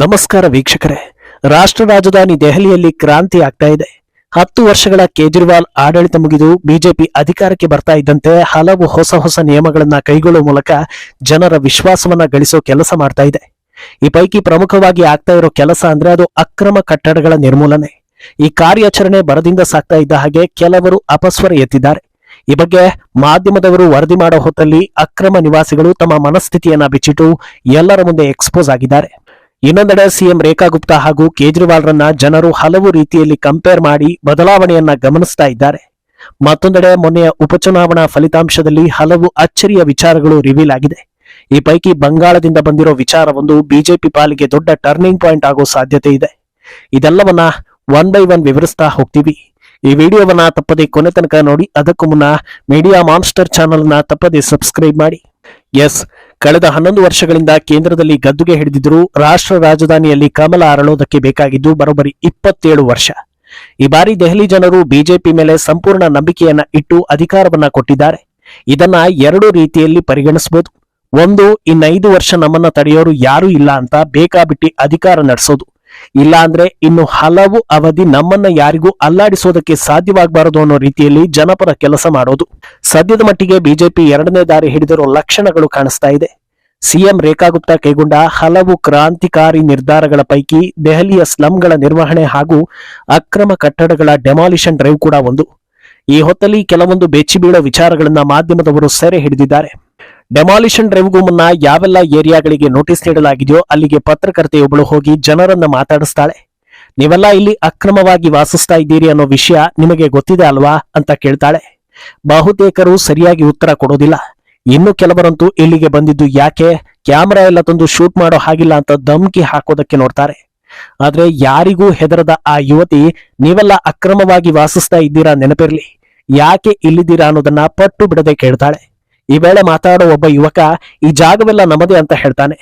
ನಮಸ್ಕಾರ ವೀಕ್ಷಕರೇ. ರಾಷ್ಟ್ರ ರಾಜಧಾನಿ ದೆಹಲಿಯಲ್ಲಿ ಕ್ರಾಂತಿ ಆಗ್ತಾ ಇದೆ. 10 ವರ್ಷಗಳ ಕೇಜ್ರಿವಾಲ್ ಆಡಳಿತ ಮುಗಿದು ಬಿಜೆಪಿ ಅಧಿಕಾರಕ್ಕೆ ಬರ್ತಾ ಇದ್ದಂತೆ ಹಲವು ಹೊಸ ನಿಯಮಗಳನ್ನ ಕೈಗೊಳ್ಳುವ ಮೂಲಕ ಜನರ ವಿಶ್ವಾಸವನ್ನ ಗಳಿಸೋ ಕೆಲಸ ಮಾಡ್ತಾ ಇದೆ. ಈ ಪೈಕಿ ಪ್ರಮುಖವಾಗಿ ಆಗ್ತಾ ಇರೋ ಕೆಲಸ ಅಂದ್ರೆ ಅದು ಅಕ್ರಮ ಕಟ್ಟಡಗಳ ನಿರ್ಮೂಲನೆ. ಈ ಕಾರ್ಯಾಚರಣೆ ಬರದಿಂದ ಸಾಗ್ತಾ ಇದ್ದ ಹಾಗೆ ಕೆಲವರು ಅಪಸ್ವರ ಎತ್ತಿದ್ದಾರೆ. ಈ ಬಗ್ಗೆ ಮಾಧ್ಯಮದವರು ವರದಿ ಮಾಡೋ ಹೊತ್ತಲ್ಲಿ ಅಕ್ರಮ ನಿವಾಸಿಗಳು ತಮ್ಮ ಮನಸ್ಥಿತಿಯನ್ನ ಬಿಚ್ಚಿಟ್ಟು ಎಲ್ಲರ ಮುಂದೆ ಎಕ್ಸ್ಪೋಸ್ ಆಗಿದ್ದಾರೆ. ಇನ್ನೊಂದೆಡೆ ಸಿಎಂ ರೇಖಾ ಗುಪ್ತಾ ಹಾಗೂ ಕೇಜ್ರಿವಾಲ್ರನ್ನ ಜನರು ಹಲವು ರೀತಿಯಲ್ಲಿ ಕಂಪೇರ್ ಮಾಡಿ ಬದಲಾವಣೆಯನ್ನ ಗಮನಿಸ್ತಾ ಇದ್ದಾರೆ. ಮತ್ತೊಂದೆಡೆ ಮೊನ್ನೆಯ ಉಪಚುನಾವಣಾ ಫಲಿತಾಂಶದಲ್ಲಿ ಹಲವು ಅಚ್ಚರಿಯ ವಿಚಾರಗಳು ರಿವೀಲ್ ಆಗಿದೆ. ಈ ಪೈಕಿ ಬಂಗಾಳದಿಂದ ಬಂದಿರೋ ವಿಚಾರವೊಂದು ಬಿಜೆಪಿ ಪಾಲಿಗೆ ದೊಡ್ಡ ಟರ್ನಿಂಗ್ ಪಾಯಿಂಟ್ ಆಗೋ ಸಾಧ್ಯತೆ ಇದೆ. ಇದೆಲ್ಲವನ್ನ ಒನ್ ಬೈ ಒನ್ ವಿವರಿಸ್ತಾ ಹೋಗ್ತೀವಿ. ಈ ವಿಡಿಯೋವನ್ನ ತಪ್ಪದೆ ಕೊನೆ ತನಕ ನೋಡಿ. ಅದಕ್ಕೂ ಮುನ್ನ ಮೀಡಿಯಾ ಮಾನ್ಸ್ಟರ್ ಚಾನೆಲ್ ನ ತಪ್ಪದೆ ಸಬ್ಸ್ಕ್ರೈಬ್ ಮಾಡಿ. ಎಸ್, ಕಳೆದ 11 ವರ್ಷಗಳಿಂದ ಕೇಂದ್ರದಲ್ಲಿ ಗದ್ದುಗೆ ಹಿಡಿದಿದ್ರು ರಾಷ್ಟ್ರ ರಾಜಧಾನಿಯಲ್ಲಿ ಕಮಲ ಅರಳೋದಕ್ಕೆ ಬೇಕಾಗಿದ್ದು ಬರೋಬ್ಬರಿ 27 ವರ್ಷ. ಈ ಬಾರಿ ದೆಹಲಿ ಜನರು ಬಿಜೆಪಿ ಮೇಲೆ ಸಂಪೂರ್ಣ ನಂಬಿಕೆಯನ್ನ ಇಟ್ಟು ಅಧಿಕಾರವನ್ನ ಕೊಟ್ಟಿದ್ದಾರೆ. ಇದನ್ನ 2 ರೀತಿಯಲ್ಲಿ ಪರಿಗಣಿಸಬಹುದು. ಒಂದು, ಇನ್ನು 5 ವರ್ಷ ನಮ್ಮನ್ನ ತಡೆಯೋರು ಯಾರೂ ಇಲ್ಲ ಅಂತ ಬೇಕಾಬಿಟ್ಟಿ ಅಧಿಕಾರ ನಡೆಸೋದು. ಇಲ್ಲ ಅಂದ್ರೆ ಇನ್ನು ಹಲವು ಅವಧಿ ನಮ್ಮನ್ನ ಯಾರಿಗೂ ಅಲ್ಲಾಡಿಸೋದಕ್ಕೆ ಸಾಧ್ಯವಾಗಬಾರದು ಅನ್ನೋ ರೀತಿಯಲ್ಲಿ ಜನಪರ ಕೆಲಸ ಮಾಡೋದು. ಸದ್ಯದ ಮಟ್ಟಿಗೆ ಬಿಜೆಪಿ 2ನೇ ದಾರಿ ಹಿಡಿದಿರೋ ಲಕ್ಷಣಗಳು ಕಾಣಿಸ್ತಾ ಇದೆ. ಸಿಎಂ ರೇಖಾ ಗುಪ್ತಾ ಕೈಗೊಂಡ ಹಲವು ಕ್ರಾಂತಿಕಾರಿ ನಿರ್ಧಾರಗಳ ಪೈಕಿ ದೆಹಲಿಯ ಸ್ಲಂಗಳ ನಿರ್ವಹಣೆ ಹಾಗೂ ಅಕ್ರಮ ಕಟ್ಟಡಗಳ ಡೆಮಾಲಿಷನ್ ಡ್ರೈವ್ ಕೂಡ ಒಂದು. ಈ ಹೊತ್ತಲ್ಲಿ ಕೆಲವೊಂದು ಬೆಚ್ಚಿಬೀಳೋ ವಿಚಾರಗಳನ್ನ ಮಾಧ್ಯಮದವರು ಸೆರೆ ಹಿಡಿದಿದ್ದಾರೆ. ಡೆಮಾಲಿಷನ್ ಡ್ರೈವ್ಗೂ ಮುನ್ನ ಯಾವೆಲ್ಲ ಏರಿಯಾಗಳಿಗೆ ನೋಟಿಸ್ ನೀಡಲಾಗಿದೆಯೋ ಅಲ್ಲಿಗೆ ಪತ್ರಕರ್ತೆಯೊಬ್ಬಳು ಹೋಗಿ ಜನರನ್ನ ಮಾತಾಡಿಸ್ತಾಳೆ. ನೀವೆಲ್ಲ ಇಲ್ಲಿ ಅಕ್ರಮವಾಗಿ ವಾಸಿಸ್ತಾ ಇದ್ದೀರಿ ಅನ್ನೋ ವಿಷಯ ನಿಮಗೆ ಗೊತ್ತಿದೆ ಅಲ್ವಾ ಅಂತ ಕೇಳ್ತಾಳೆ. ಬಹುತೇಕರು ಸರಿಯಾಗಿ ಉತ್ತರ ಕೊಡೋದಿಲ್ಲ. ಇನ್ನು ಕೆಲವರಂತೂ ಇಲ್ಲಿಗೆ ಬಂದಿದ್ದು ಯಾಕೆ, ಕ್ಯಾಮೆರಾ ಎಲ್ಲ ತಂದು ಶೂಟ್ ಮಾಡೋ ಹಾಗಿಲ್ಲ ಅಂತ ಧಮ್ಕಿ ಹಾಕೋದಕ್ಕೆ ನೋಡ್ತಾರೆ. ಆದ್ರೆ ಯಾರಿಗೂ ಹೆದರದ ಆ ಯುವತಿ, ನೀವೆಲ್ಲ ಅಕ್ರಮವಾಗಿ ವಾಸಿಸ್ತಾ ಇದ್ದೀರಾ ನೆನಪಿರ್ಲಿ, ಯಾಕೆ ಇಲ್ಲಿದ್ದೀರಾ ಅನ್ನೋದನ್ನ ಪಟ್ಟು ಬಿಡದೆ ಕೇಳ್ತಾಳೆ. ಈ ವೇಳೆ ಮಾತಾಡೋ ಒಬ್ಬ ಯುವಕ, ಈ ಜಾಗವೆಲ್ಲ ನಮ್ಮದೇ ಅಂತ ಹೇಳ್ತಾನೆ.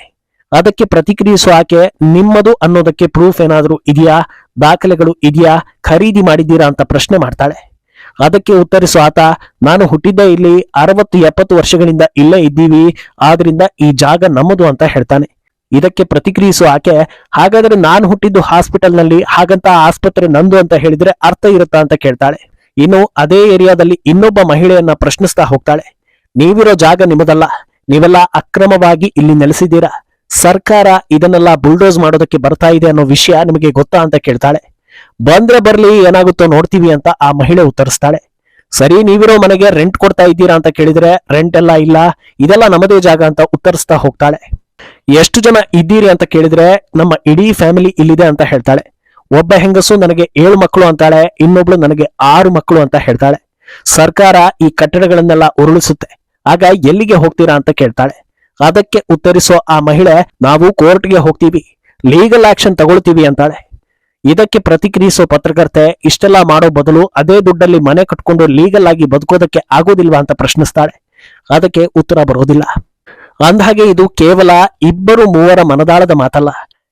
ಅದಕ್ಕೆ ಪ್ರತಿಕ್ರಿಯಿಸುವ ಆಕೆ, ನಿಮ್ಮದು ಅನ್ನೋದಕ್ಕೆ ಪ್ರೂಫ್ ಏನಾದ್ರೂ ಇದೆಯಾ, ದಾಖಲೆಗಳು ಇದೆಯಾ, ಖರೀದಿ ಮಾಡಿದ್ದೀರಾ ಅಂತ ಪ್ರಶ್ನೆ ಮಾಡ್ತಾಳೆ. ಅದಕ್ಕೆ ಉತ್ತರಿಸುವ ಆತ, ನಾನು ಹುಟ್ಟಿದ್ದೇ ಇಲ್ಲಿ, 60-70 ವರ್ಷಗಳಿಂದ ಇಲ್ಲೇ ಇದ್ದೀವಿ, ಆದ್ರಿಂದ ಈ ಜಾಗ ನಮ್ಮದು ಅಂತ ಹೇಳ್ತಾನೆ. ಇದಕ್ಕೆ ಪ್ರತಿಕ್ರಿಯಿಸುವ ಆಕೆ, ಹಾಗಾದ್ರೆ ನಾನು ಹುಟ್ಟಿದ್ದು ಹಾಸ್ಪಿಟಲ್ ನಲ್ಲಿ, ಹಾಗಂತ ಆಸ್ಪತ್ರೆ ನಂದು ಅಂತ ಹೇಳಿದ್ರೆ ಅರ್ಥ ಇರುತ್ತಾ ಅಂತ ಕೇಳ್ತಾಳೆ. ಇನ್ನು ಅದೇ ಏರಿಯಾದಲ್ಲಿ ಇನ್ನೊಬ್ಬ ಮಹಿಳೆಯನ್ನ ಪ್ರಶ್ನಿಸ್ತಾ ಹೋಗ್ತಾಳೆ. ನೀವಿರೋ ಜಾಗ ನಿಮ್ಮದಲ್ಲ, ನೀವೆಲ್ಲ ಅಕ್ರಮವಾಗಿ ಇಲ್ಲಿ ನೆಲೆಸಿದ್ದೀರಾ, ಸರ್ಕಾರ ಇದನ್ನೆಲ್ಲ ಬುಲ್ಡೋಸ್ ಮಾಡೋದಕ್ಕೆ ಬರ್ತಾ ಇದೆ ಅನ್ನೋ ವಿಷಯ ನಿಮಗೆ ಗೊತ್ತಾ ಅಂತ ಕೇಳ್ತಾಳೆ. ಬಂದ್ರೆ ಬರ್ಲಿ, ಏನಾಗುತ್ತೋ ನೋಡ್ತೀವಿ ಅಂತ ಆ ಮಹಿಳೆ ಉತ್ತರಿಸ್ತಾಳೆ. ಸರಿ, ನೀವಿರೋ ಮನೆಗೆ ರೆಂಟ್ ಕೊಡ್ತಾ ಇದ್ದೀರಾ ಅಂತ ಕೇಳಿದ್ರೆ, ರೆಂಟ್ ಎಲ್ಲ ಇಲ್ಲ, ಇದೆಲ್ಲ ನಮ್ಮದೇ ಜಾಗ ಅಂತ ಉತ್ತರಿಸ್ತಾ ಹೋಗ್ತಾಳೆ. ಎಷ್ಟು ಜನ ಇದ್ದೀರಿ ಅಂತ ಕೇಳಿದ್ರೆ, ನಮ್ಮ ಇಡೀ ಫ್ಯಾಮಿಲಿ ಇಲ್ಲಿದೆ ಅಂತ ಹೇಳ್ತಾಳೆ. ಒಬ್ಬ ಹೆಂಗಸು ನನಗೆ 7 ಮಕ್ಕಳು ಅಂತಾಳೆ, ಇನ್ನೊಬ್ಳು ನನಗೆ 6 ಮಕ್ಕಳು ಅಂತ ಹೇಳ್ತಾಳೆ. ಸರ್ಕಾರ ಈ ಕಟ್ಟಡಗಳನ್ನೆಲ್ಲ ಉರುಳಿಸುತ್ತೆ, ಆಗ ಎಲ್ಲಿಗೆ ಹೋಗ್ತೀರಾ ಅಂತ ಕೇಳ್ತಾಳೆ. ಅದಕ್ಕೆ ಉತ್ತರಿಸೋ ಆ ಮಹಿಳೆ, ನಾವು ಕೋರ್ಟ್ಗೆ ಹೋಗ್ತೀವಿ, ಲೀಗಲ್ ಆಕ್ಷನ್ ತಗೊಳ್ತೀವಿ ಅಂತಾಳೆ. ಇದಕ್ಕೆ ಪ್ರತಿಕ್ರಿಯಿಸೋ ಪತ್ರಕರ್ತೆ, ಇಷ್ಟೆಲ್ಲ ಮಾಡೋ ಬದಲು ಅದೇ ದುಡ್ಡಲ್ಲಿ ಮನೆ ಕಟ್ಕೊಂಡು ಲೀಗಲ್ ಆಗಿ ಬದುಕೋದಕ್ಕೆ ಆಗೋದಿಲ್ವಾ ಅಂತ ಪ್ರಶ್ನಿಸ್ತಾಳೆ. ಅದಕ್ಕೆ ಉತ್ತರ ಬರೋದಿಲ್ಲ. ಅಂದಹಾಗೆ ಇದು ಕೇವಲ 2-3 ಮನದಾಳದ ಮಾತಲ್ಲ,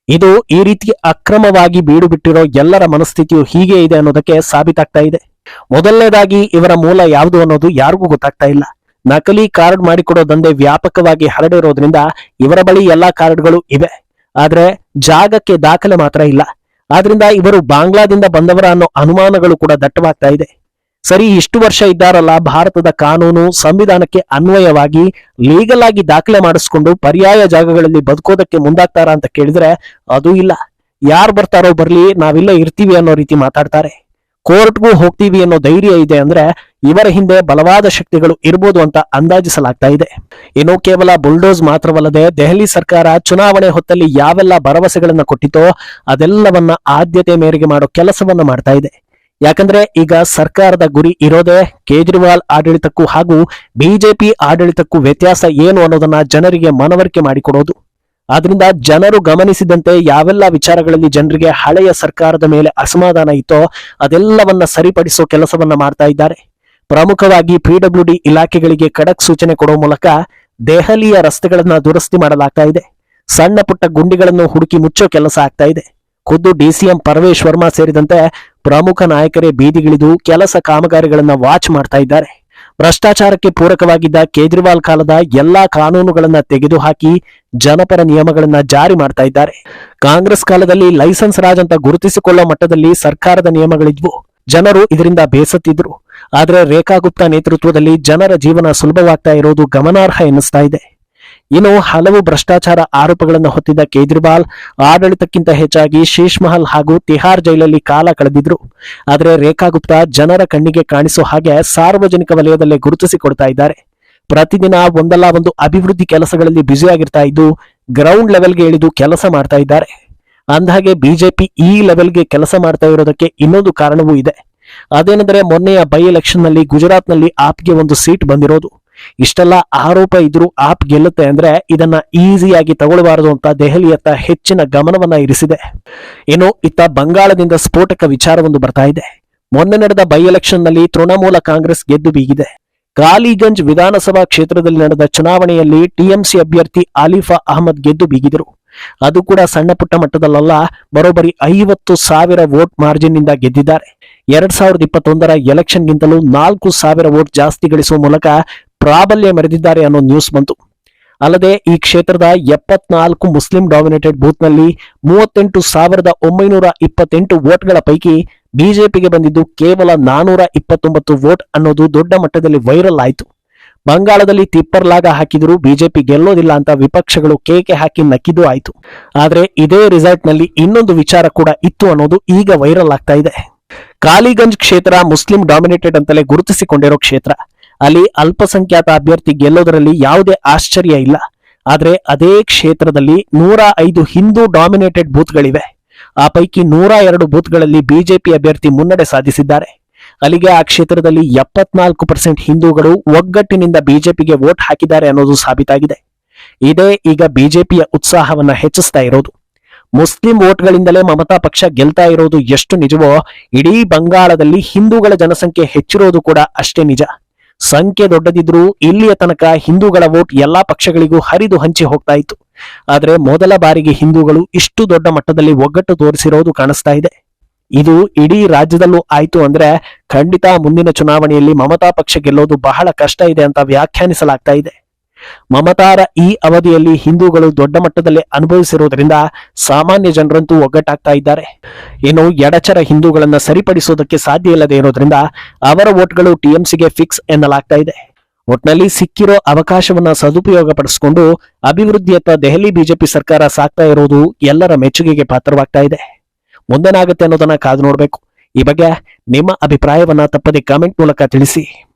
ಇದು ಈ ರೀತಿ ಅಕ್ರಮವಾಗಿ ಬೀಡು ಬಿಟ್ಟಿರೋ ಎಲ್ಲರ ಮನಸ್ಥಿತಿಯು ಹೀಗೆ ಇದೆ ಅನ್ನೋದಕ್ಕೆ ಸಾಬೀತಾಗ್ತಾ ಇದೆ. ಮೊದಲನೇದಾಗಿ ಇವರ ಮೂಲ ಯಾವುದು ಅನ್ನೋದು ಯಾರಿಗೂ ಗೊತ್ತಾಗ್ತಾ ಇಲ್ಲ. ನಕಲಿ ಕಾರ್ಡ್ ಮಾಡಿಕೊಡೋ ದಂಧೆ ವ್ಯಾಪಕವಾಗಿ ಹರಡಿರೋದ್ರಿಂದ ಇವರ ಬಳಿ ಎಲ್ಲಾ ಕಾರ್ಡ್ಗಳು ಇವೆ, ಆದ್ರೆ ಜಾಗಕ್ಕೆ ದಾಖಲೆ ಮಾತ್ರ ಇಲ್ಲ. ಆದ್ರಿಂದ ಇವರು ಬಾಂಗ್ಲಾದಿಂದ ಬಂದವರ ಅನ್ನೋ ಅನುಮಾನಗಳು ಕೂಡ ದಟ್ಟವಾಗ್ತಾ ಇದೆ. ಸರಿ, ಇಷ್ಟು ವರ್ಷ ಇದ್ದಾರಲ್ಲ, ಭಾರತದ ಕಾನೂನು ಸಂವಿಧಾನಕ್ಕೆ ಅನ್ವಯವಾಗಿ ಲೀಗಲ್ ಆಗಿ ದಾಖಲೆ ಮಾಡಿಸ್ಕೊಂಡು ಪರ್ಯಾಯ ಜಾಗಗಳಲ್ಲಿ ಬದುಕೋದಕ್ಕೆ ಮುಂದಾಗ್ತಾರ ಅಂತ ಕೇಳಿದ್ರೆ ಅದು ಇಲ್ಲ. ಯಾರು ಬರ್ತಾರೋ ಬರ್ಲಿ, ನಾವಿಲ್ಲ ಇರ್ತೀವಿ ಅನ್ನೋ ರೀತಿ ಮಾತಾಡ್ತಾರೆ. ಕೋರ್ಟ್ಗೂ ಹೋಗ್ತೀವಿ ಅನ್ನೋ ಧೈರ್ಯ ಇದೆ ಅಂದ್ರೆ ಇವರ ಹಿಂದೆ ಬಲವಾದ ಶಕ್ತಿಗಳು ಇರ್ಬೋದು ಅಂತ ಅಂದಾಜಿಸಲಾಗ್ತಾ ಇದೆ. ಇನ್ನು ಕೇವಲ ಬುಲ್ಡೋಸ್ ಮಾತ್ರವಲ್ಲದೆ ದೆಹಲಿ ಸರ್ಕಾರ ಚುನಾವಣೆ ಹೊತ್ತಲ್ಲಿ ಯಾವೆಲ್ಲ ಭರವಸೆಗಳನ್ನ ಕೊಟ್ಟಿತೋ ಅದೆಲ್ಲವನ್ನ ಆದ್ಯತೆ ಮೇರೆಗೆ ಮಾಡೋ ಕೆಲಸವನ್ನ ಮಾಡ್ತಾ ಇದೆ. ಯಾಕಂದ್ರೆ ಈಗ ಸರ್ಕಾರದ ಗುರಿ ಇರೋದೇ ಕೇಜ್ರಿವಾಲ್ ಆಡಳಿತಕ್ಕೂ ಹಾಗೂ ಬಿಜೆಪಿ ಆಡಳಿತಕ್ಕೂ ವ್ಯತ್ಯಾಸ ಏನು ಅನ್ನೋದನ್ನ ಜನರಿಗೆ ಮನವರಿಕೆ ಮಾಡಿಕೊಡೋದು. ಆದ್ರಿಂದ ಜನರು ಗಮನಿಸಿದಂತೆ ಯಾವೆಲ್ಲ ವಿಚಾರಗಳಲ್ಲಿ ಜನರಿಗೆ ಹಳೆಯ ಸರ್ಕಾರದ ಮೇಲೆ ಅಸಮಾಧಾನ ಇತ್ತೋ ಅದೆಲ್ಲವನ್ನ ಸರಿಪಡಿಸೋ ಕೆಲಸವನ್ನ ಮಾಡ್ತಾ ಇದ್ದಾರೆ. ಪ್ರಮುಖವಾಗಿ PWD ಇಲಾಖೆಗಳಿಗೆ ಖಡಕ್ ಸೂಚನೆ ಕೊಡುವ ಮೂಲಕ ದೆಹಲಿಯ ರಸ್ತೆಗಳನ್ನ ದುರಸ್ತಿ ಮಾಡಲಾಗ್ತಾ ಇದೆ. ಸಣ್ಣ ಪುಟ್ಟ ಗುಂಡಿಗಳನ್ನು ಹುಡುಕಿ ಮುಚ್ಚೋ ಕೆಲಸ ಆಗ್ತಾ ಇದೆ. ಖುದ್ದು DCM ಪರಮೇಶ್ ವರ್ಮಾ ಸೇರಿದಂತೆ ಪ್ರಮುಖ ನಾಯಕರೇ ಬೀದಿಗಿಳಿದು ಕೆಲಸ ಕಾಮಗಾರಿಗಳನ್ನ ವಾಚ್ ಮಾಡ್ತಾ ಇದ್ದಾರೆ. ಭ್ರಷ್ಟಾಚಾರಕ್ಕೆ ಪೂರಕವಾಗಿದ್ದ ಕೇಜ್ರಿವಾಲ್ ಕಾಲದ ಎಲ್ಲಾ ಕಾನೂನುಗಳನ್ನ ತೆಗೆದುಹಾಕಿ ಜನಪರ ನಿಯಮಗಳನ್ನ ಜಾರಿ ಮಾಡ್ತಾ ಇದ್ದಾರೆ. ಕಾಂಗ್ರೆಸ್ ಕಾಲದಲ್ಲಿ ಲೈಸೆನ್ಸ್ ರಾಜ್ ಅಂತ ಗುರುತಿಸಿಕೊಳ್ಳುವ ಮಟ್ಟದಲ್ಲಿ ಸರ್ಕಾರದ ನಿಯಮಗಳಿದ್ವು. ಜನರು ಇದರಿಂದ ಬೇಸತ್ತಿದ್ರು. ಆದ್ರೆ ರೇಖಾ ಗುಪ್ತಾ ನೇತೃತ್ವದಲ್ಲಿ ಜನರ ಜೀವನ ಸುಲಭವಾಗ್ತಾ ಇರೋದು ಗಮನಾರ್ಹ ಎನ್ನಿಸ್ತಾ ಇದೆ. ಇನ್ನು ಹಲವು ಭ್ರಷ್ಟಾಚಾರ ಆರೋಪಗಳನ್ನು ಹೊತ್ತಿದ್ದ ಕೇಜ್ರಿವಾಲ್ ಆಡಳಿತಕ್ಕಿಂತ ಹೆಚ್ಚಾಗಿ ಶೀಶ್ ಮಹಲ್ ಹಾಗೂ ತಿಹಾರ್ ಜೈಲಲ್ಲಿ ಕಾಲ ಕಳೆದಿದ್ರು. ಆದರೆ ರೇಖಾ ಗುಪ್ತಾ ಜನರ ಕಣ್ಣಿಗೆ ಕಾಣಿಸೋ ಹಾಗೆ ಸಾರ್ವಜನಿಕ ವಲಯದಲ್ಲೇ ಗುರುತಿಸಿಕೊಡ್ತಾ ಇದ್ದಾರೆ. ಪ್ರತಿದಿನ ಒಂದಲ್ಲ ಒಂದು ಅಭಿವೃದ್ಧಿ ಕೆಲಸಗಳಲ್ಲಿ ಬ್ಯುಸಿಯಾಗಿರ್ತಾ ಇದ್ದು ಗ್ರೌಂಡ್ ಲೆವೆಲ್ಗೆ ಇಳಿದು ಕೆಲಸ ಮಾಡ್ತಾ ಇದ್ದಾರೆ. ಅಂದಹಾಗೆ ಬಿಜೆಪಿ ಈ ಲೆವೆಲ್ಗೆ ಕೆಲಸ ಮಾಡ್ತಾ ಇರೋದಕ್ಕೆ ಇನ್ನೊಂದು ಕಾರಣವೂ ಇದೆ. ಅದೇನೆಂದರೆ ಮೊನ್ನೆಯ ಬೈ ಎಲೆಕ್ಷನ್ ನಲ್ಲಿ ಗುಜರಾತ್ನಲ್ಲಿ ಆಪ್ಗೆ ಒಂದು ಸೀಟ್ ಬಂದಿರೋದು. ಇಷ್ಟೆಲ್ಲ ಆರೋಪ ಇದ್ರೂ ಆಪ್ ಗೆಲ್ಲುತ್ತೆ ಅಂದ್ರೆ ಇದನ್ನ ಈಸಿಯಾಗಿ ತಗೊಳ್ಳಬಾರದು ಅಂತ ದೆಹಲಿಯತ್ತ ಹೆಚ್ಚಿನ ಗಮನವನ್ನ ಇರಿಸಿದೆ. ಇನ್ನು ಇತ್ತ ಬಂಗಾಳದಿಂದ ಸ್ಫೋಟಕ ವಿಚಾರವೊಂದು ಬರ್ತಾ ಇದೆ. ಮೊನ್ನೆ ನಡೆದ ಬೈ ಎಲೆಕ್ಷನ್ ನಲ್ಲಿ ತೃಣಮೂಲ ಕಾಂಗ್ರೆಸ್ ಗೆದ್ದು ಬೀಗಿದೆ. ಕಾಲಿಗಂಜ್ ವಿಧಾನಸಭಾ ಕ್ಷೇತ್ರದಲ್ಲಿ ನಡೆದ ಚುನಾವಣೆಯಲ್ಲಿ ಟಿಎಂಸಿ ಅಭ್ಯರ್ಥಿ ಆಲಿಫಾ ಅಹಮದ್ ಗೆದ್ದು ಬೀಗಿದರು. ಅದು ಕೂಡ ಸಣ್ಣ ಪುಟ್ಟ ಮಟ್ಟದಲ್ಲ, ಬರೋಬ್ಬರಿ 50,000 ವೋಟ್ ಮಾರ್ಜಿನ್ ನಿಂದ ಗೆದ್ದಿದ್ದಾರೆ. 2021ರ ಎಲೆಕ್ಷನ್ಗಿಂತಲೂ 4,000 ವೋಟ್ ಜಾಸ್ತಿ ಗಳಿಸುವ ಮೂಲಕ ಪ್ರಾಬಲ್ಯ ಮೆರೆದಿದ್ದಾರೆ ಅನ್ನೋ ನ್ಯೂಸ್ ಬಂತು. ಅಲ್ಲದೆ ಈ ಕ್ಷೇತ್ರದ 74 ಮುಸ್ಲಿಂ ಡಾಮಿನೇಟೆಡ್ ಬೂತ್ನಲ್ಲಿ 38,928 ವೋಟ್ಗಳ ಪೈಕಿ ಬಿಜೆಪಿಗೆ ಬಂದಿದ್ದು ಕೇವಲ 429 ವೋಟ್ ಅನ್ನೋದು ದೊಡ್ಡ ಮಟ್ಟದಲ್ಲಿ ವೈರಲ್ ಆಯಿತು. ಬಂಗಾಳದಲ್ಲಿ ತಿಪ್ಪರ್ಲಾಗ ಹಾಕಿದರೂ ಬಿಜೆಪಿ ಗೆಲ್ಲೋದಿಲ್ಲ ಅಂತ ವಿಪಕ್ಷಗಳು ಕೇಕೆ ಹಾಕಿ ನಕ್ಕಿದ್ದು ಆಯಿತು. ಆದ್ರೆ ಇದೇ ರಿಸಲ್ಟ್ ನಲ್ಲಿ ಇನ್ನೊಂದು ವಿಚಾರ ಕೂಡ ಇತ್ತು ಅನ್ನೋದು ಈಗ ವೈರಲ್ ಆಗ್ತಾ ಇದೆ. ಕಾಲಿಗಂಜ್ ಕ್ಷೇತ್ರ ಮುಸ್ಲಿಂ ಡಾಮಿನೇಟೆಡ್ ಅಂತಲೇ ಗುರುತಿಸಿಕೊಂಡಿರೋ ಕ್ಷೇತ್ರ. ಅಲ್ಲಿ ಅಲ್ಪಸಂಖ್ಯಾತ ಅಭ್ಯರ್ಥಿ ಗೆಲ್ಲೋದರಲ್ಲಿ ಯಾವುದೇ ಆಶ್ಚರ್ಯ ಇಲ್ಲ. ಆದ್ರೆ ಅದೇ ಕ್ಷೇತ್ರದಲ್ಲಿ 105 ಹಿಂದೂ ಡಾಮಿನೇಟೆಡ್ ಬೂತ್ಗಳಿವೆ. ಆ ಪೈಕಿ 102 ಬೂತ್ಗಳಲ್ಲಿ ಬಿಜೆಪಿ ಅಭ್ಯರ್ಥಿ ಮುನ್ನಡೆ ಸಾಧಿಸಿದ್ದಾರೆ. ಅಲ್ಲಿಗೆ ಆ ಕ್ಷೇತ್ರದಲ್ಲಿ 74% ಹಿಂದೂಗಳು ಒಗ್ಗಟ್ಟಿನಿಂದ ಬಿಜೆಪಿಗೆ ವೋಟ್ ಹಾಕಿದ್ದಾರೆ ಅನ್ನೋದು ಸಾಬೀತಾಗಿದೆ. ಇದೇ ಈಗ ಬಿಜೆಪಿಯ ಉತ್ಸಾಹವನ್ನ ಹೆಚ್ಚಿಸ್ತಾ ಇರೋದು. ಮುಸ್ಲಿಂ ವೋಟ್ಗಳಿಂದಲೇ ಮಮತಾ ಪಕ್ಷ ಗೆಲ್ತಾ ಇರೋದು ಎಷ್ಟು ನಿಜವೋ, ಇಡೀ ಬಂಗಾಳದಲ್ಲಿ ಹಿಂದೂಗಳ ಜನಸಂಖ್ಯೆ ಹೆಚ್ಚಿರೋದು ಕೂಡ ಅಷ್ಟೇ ನಿಜ. ಸಂಖ್ಯೆ ದೊಡ್ಡದಿದ್ರೂ ಇಲ್ಲಿಯ ತನಕ ಹಿಂದೂಗಳ ವೋಟ್ ಎಲ್ಲಾ ಪಕ್ಷಗಳಿಗೂ ಹರಿದು ಹಂಚಿ ಹೋಗ್ತಾ ಇತ್ತು. ಆದ್ರೆ ಮೊದಲ ಬಾರಿಗೆ ಹಿಂದೂಗಳು ಇಷ್ಟು ದೊಡ್ಡ ಮಟ್ಟದಲ್ಲಿ ಒಗ್ಗಟ್ಟು ತೋರಿಸಿರೋದು ಕಾಣಿಸ್ತಾ ಇದೆ. ಇದು ಇಡೀ ರಾಜ್ಯದಲ್ಲೂ ಆಯ್ತು ಅಂದ್ರೆ ಖಂಡಿತ ಮುಂದಿನ ಚುನಾವಣೆಯಲ್ಲಿ ಮಮತಾ ಪಕ್ಷ ಗೆಲ್ಲೋದು ಬಹಳ ಕಷ್ಟ ಇದೆ ಅಂತ ವ್ಯಾಖ್ಯಾನಿಸಲಾಗ್ತಾ ಇದೆ. ಮಮತಾರ ಈ ಅವಧಿಯಲ್ಲಿ ಹಿಂದೂಗಳು ದೊಡ್ಡ ಮಟ್ಟದಲ್ಲಿ ಅನುಭವಿಸಿರುವುದರಿಂದ ಸಾಮಾನ್ಯ ಜನರಂತೂ ಒಗ್ಗಟ್ಟಾಗ್ತಾ ಇದ್ದಾರೆ. ಇನ್ನು ಎಡಚರ ಹಿಂದೂಗಳನ್ನ ಸರಿಪಡಿಸೋದಕ್ಕೆ ಸಾಧ್ಯ ಇಲ್ಲದೆ ಇರೋದ್ರಿಂದ ಅವರ ವೋಟ್ಗಳು ಟಿಎಂಸಿಗೆ ಫಿಕ್ಸ್ ಎನ್ನಲಾಗ್ತಾ ಇದೆ. ಒಟ್ನಲ್ಲಿ ಸಿಕ್ಕಿರೋ ಅವಕಾಶವನ್ನ ಸದುಪಯೋಗ ಪಡಿಸಿಕೊಂಡು ಅಭಿವೃದ್ಧಿಯತ್ತ ದೆಹಲಿ ಬಿಜೆಪಿ ಸರ್ಕಾರ ಸಾಕ್ತಾ ಇರೋದು ಎಲ್ಲರ ಮೆಚ್ಚುಗೆಗೆ ಪಾತ್ರವಾಗ್ತಾ ಇದೆ. ಮುಂದೇನಾಗುತ್ತೆ ಅನ್ನೋದನ್ನ ಕಾದು ನೋಡ್ಬೇಕು. ಈ ಬಗ್ಗೆ ನಿಮ್ಮ ಅಭಿಪ್ರಾಯವನ್ನ ತಪ್ಪದೆ ಕಾಮೆಂಟ್ ಮೂಲಕ ತಿಳಿಸಿ.